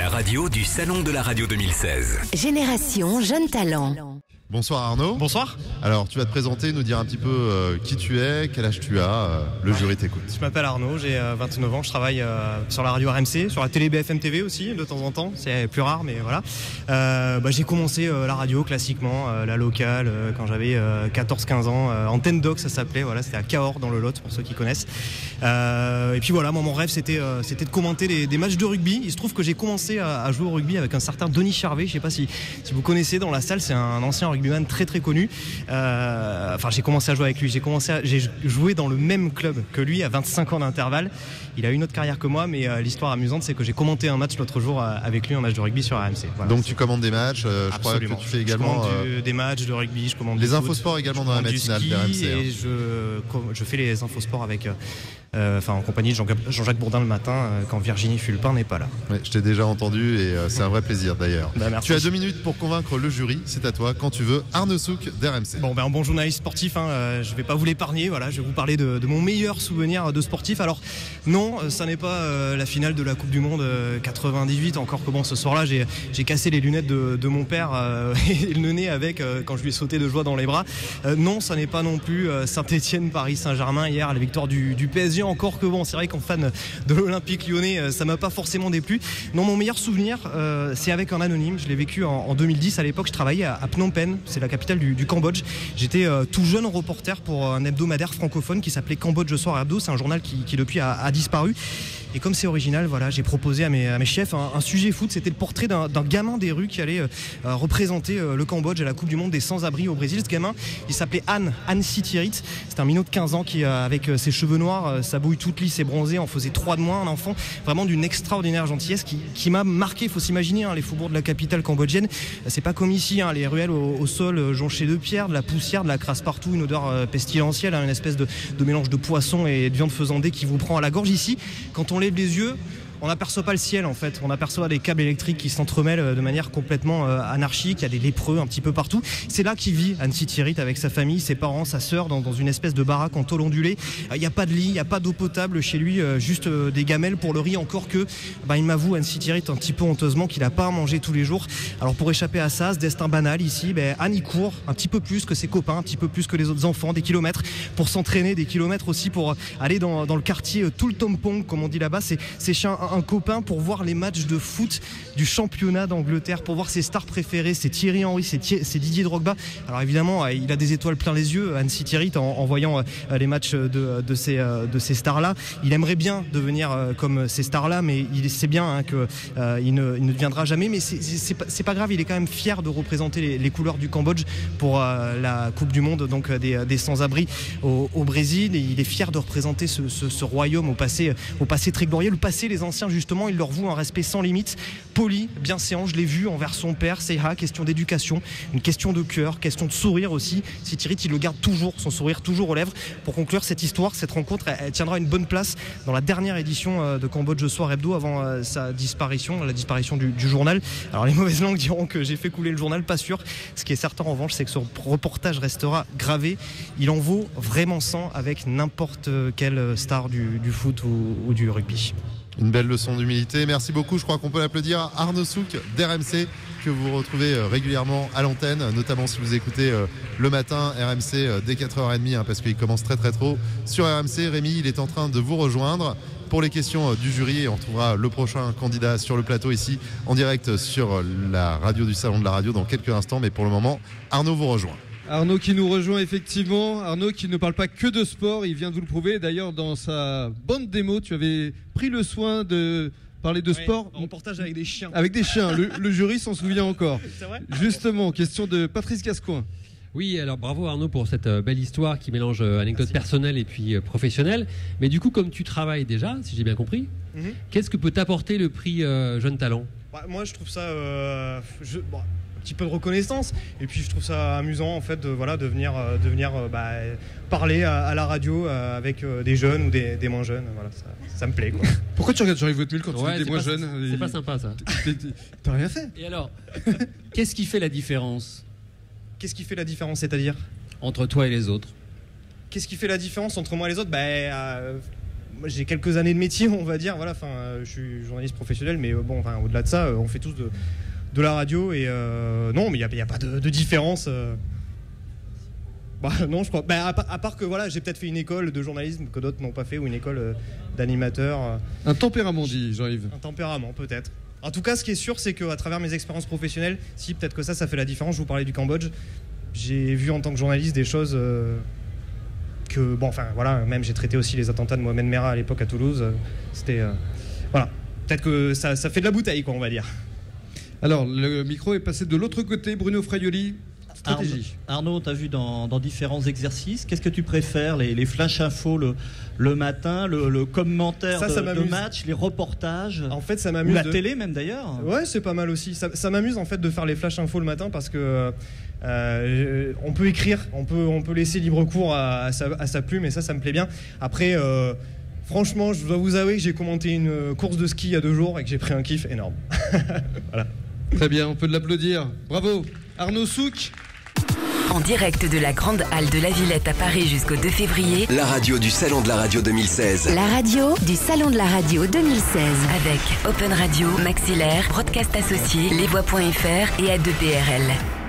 La radio du Salon de la Radio 2016. Génération Jeune Talent. Bonsoir Arnaud. Bonsoir. Alors tu vas te présenter, nous dire un petit peu qui tu es, quel âge tu as, le jury t'écoute. Je m'appelle Arnaud, j'ai 29 ans, je travaille sur la radio RMC, sur la télé BFM TV aussi de temps en temps, c'est plus rare mais voilà. J'ai commencé la radio classiquement, la locale, quand j'avais 14-15 ans, Antenne Doc ça s'appelait, voilà, c'était à Cahors dans le Lot pour ceux qui connaissent. Et puis voilà, moi mon rêve c'était de commenter des matchs de rugby. Il se trouve que j'ai commencé à jouer au rugby avec un certain Denis Charvet, je sais pas si vous connaissez dans la salle, c'est un ancien rugbyman très très connu. J'ai commencé à jouer avec lui, j'ai joué dans le même club que lui à 25 ans d'intervalle. Il a eu une autre carrière que moi, mais l'histoire amusante c'est que j'ai commenté un match l'autre jour avec lui, un match de rugby sur RMC. Voilà. Donc tu commandes des matchs, je crois que tu fais également des matchs de rugby, je commande les infosports également dans la matinale d'RMC. Et je fais les infosports avec en compagnie de Jean-Jacques Bourdin le matin quand Virginie Fulpin n'est pas là. Ouais, je t'ai déjà entendu et c'est un vrai plaisir d'ailleurs. Merci. Tu as 2 minutes pour convaincre le jury, c'est à toi quand tu veux. Arnaud Souk d'RMC. Un bon journaliste sportif, je vais pas vous l'épargner, voilà, je vais vous parler de mon meilleur souvenir de sportif. Alors non, ça n'est pas la finale de la Coupe du Monde 98, encore que ce soir-là j'ai cassé les lunettes de mon père et le nez avec quand je lui ai sauté de joie dans les bras. Non, ça n'est pas non plus Saint-Etienne, Paris Saint-Germain hier, la victoire du PSG, encore que c'est vrai qu'en fan de l'Olympique Lyonnais, ça m'a pas forcément déplu. Non, mon meilleur souvenir, c'est avec un anonyme, je l'ai vécu en 2010, à l'époque je travaillais à Phnom Penh, c'est la capitale du Cambodge. J'étais tout jeune reporter pour un hebdomadaire francophone qui s'appelait Cambodge Soir Hebdo, c'est un journal qui depuis a disparu. Et comme c'est original, voilà, j'ai proposé à mes chefs un sujet foot. C'était le portrait d'un gamin des rues qui allait représenter le Cambodge à la Coupe du Monde des sans-abri au Brésil. Ce gamin, il s'appelait Anne Sitirit. C'était un minot de 15 ans qui, avec ses cheveux noirs, sa bouille toute lisse et bronzée, en faisait 3 de moins. Un enfant vraiment d'une extraordinaire gentillesse qui m'a marqué. Il faut s'imaginer, les faubourgs de la capitale cambodgienne. C'est pas comme ici, les ruelles au sol jonchées de pierre, de la poussière, de la crasse partout, une odeur pestilentielle, une espèce de mélange de poisson et de viande faisandée qui vous prend à la gorge. Ici, quand on lève les yeux, on n'aperçoit pas le ciel en fait, on aperçoit des câbles électriques qui s'entremêlent de manière complètement anarchique, il y a des lépreux un petit peu partout. C'est là qu'il vit Anne Sitirit avec sa famille, ses parents, sa sœur dans une espèce de baraque en tôle ondulée. Il n'y a pas de lit, il n'y a pas d'eau potable chez lui, juste des gamelles pour le riz, encore que il m'avoue Anne Sitirit un petit peu honteusement qu'il n'a pas à manger tous les jours. Alors pour échapper à ça, ce destin banal ici, Anne y court un petit peu plus que ses copains, un petit peu plus que les autres enfants, des kilomètres pour s'entraîner, des kilomètres aussi pour aller dans le quartier tout le Tompong comme on dit là-bas. C'est chez un copain pour voir les matchs de foot du championnat d'Angleterre, pour voir ses stars préférées, c'est Thierry Henry, c'est Didier Drogba. Alors évidemment, il a des étoiles plein les yeux, Anne Sitirit, en voyant les matchs de ces stars-là. Il aimerait bien devenir comme ces stars-là, mais il sait bien qu'il ne deviendra jamais. Mais c'est pas grave, il est quand même fier de représenter les couleurs du Cambodge pour la Coupe du Monde, donc des sans-abri au Brésil. Et il est fier de représenter ce royaume au passé très glorieux. Le passé, les anciens justement, il leur voue un respect sans limite, poli, bienséant. Je l'ai vu envers son père, Seiha, question d'éducation, une question de cœur, question de sourire aussi. Sitirit, il le garde toujours, son sourire toujours aux lèvres. Pour conclure cette histoire, cette rencontre, elle tiendra une bonne place dans la dernière édition de Cambodge Soir Hebdo avant sa disparition, la disparition du journal. Alors les mauvaises langues diront que j'ai fait couler le journal, pas sûr. Ce qui est certain en revanche, c'est que ce reportage restera gravé. Il en vaut vraiment 100 avec n'importe quelle star du foot ou du rugby. Une belle leçon d'humilité. Merci beaucoup. Je crois qu'on peut l'applaudir à Arnaud Souk d'RMC, que vous retrouvez régulièrement à l'antenne, notamment si vous écoutez le matin RMC dès 4h30, parce qu'il commence très très tôt sur RMC. Rémi, il est en train de vous rejoindre pour les questions du jury et on retrouvera le prochain candidat sur le plateau ici en direct sur la radio du Salon de la Radio dans quelques instants. Mais pour le moment, Arnaud vous rejoint. Arnaud qui nous rejoint effectivement, Arnaud qui ne parle pas que de sport, il vient de vous le prouver. D'ailleurs dans sa bande démo, tu avais pris le soin de parler de sport. Un reportage avec des chiens. Avec des chiens, le jury s'en souvient encore. C'est vrai ? Justement, question de Patrice Gascoin. Oui, alors bravo Arnaud pour cette belle histoire qui mélange anecdotes personnelles et puis professionnelles. Mais du coup, comme tu travailles déjà, si j'ai bien compris, qu'est-ce que peut t'apporter le prix Jeune Talent ? Moi je trouve ça... un petit peu de reconnaissance et puis je trouve ça amusant en fait de venir parler à la radio avec des jeunes ou des moins jeunes. Voilà, ça me plaît quoi. Pourquoi tu regardes Jean-Yves Vautemul quand tu dis des moins jeunes ? C'est pas sympa ça. T'as rien fait. Et alors, qu'est-ce qui fait la différence Qu'est-ce qui fait la différence, c'est-à-dire entre toi et les autres ? Qu'est-ce qui fait la différence entre moi et les autres ? moi, j'ai quelques années de métier, on va dire. Voilà, je suis journaliste professionnel, mais au-delà de ça, on fait tous de la radio. Et non, mais il n'y a pas de différence. Non, je crois. À part que voilà, j'ai peut-être fait une école de journalisme que d'autres n'ont pas fait, ou une école d'animateur. Un tempérament, dit Jean-Yves. Un tempérament, peut-être. En tout cas, ce qui est sûr, c'est qu'à travers mes expériences professionnelles, si peut-être que ça fait la différence. Je vous parlais du Cambodge. J'ai vu en tant que journaliste des choses que, même j'ai traité aussi les attentats de Mohamed Merah à l'époque à Toulouse. C'était, peut-être que ça fait de la bouteille, quoi, on va dire. Alors, le micro est passé de l'autre côté. Bruno Fraioli. Stratégie. Arnaud, tu as vu dans différents exercices. Qu'est-ce que tu préfères, les flash infos le matin, le commentaire de match, les reportages? En fait, ça m'amuse. Ou la télé même d'ailleurs. Ouais, c'est pas mal aussi. Ça m'amuse en fait de faire les flash infos le matin parce que on peut écrire, on peut laisser libre cours à sa plume et ça me plaît bien. Après, franchement, je dois vous avouer que j'ai commenté une course de ski il y a 2 jours et que j'ai pris un kiff énorme. Voilà. Très bien, on peut l'applaudir. Bravo, Arnaud Souk. En direct de la Grande Halle de la Villette à Paris jusqu'au 2 février. La radio du Salon de la Radio 2016. La radio du Salon de la Radio 2016. Avec Open Radio, Maxillaire, Broadcast Associé, Lesvoix.fr et A2PRL.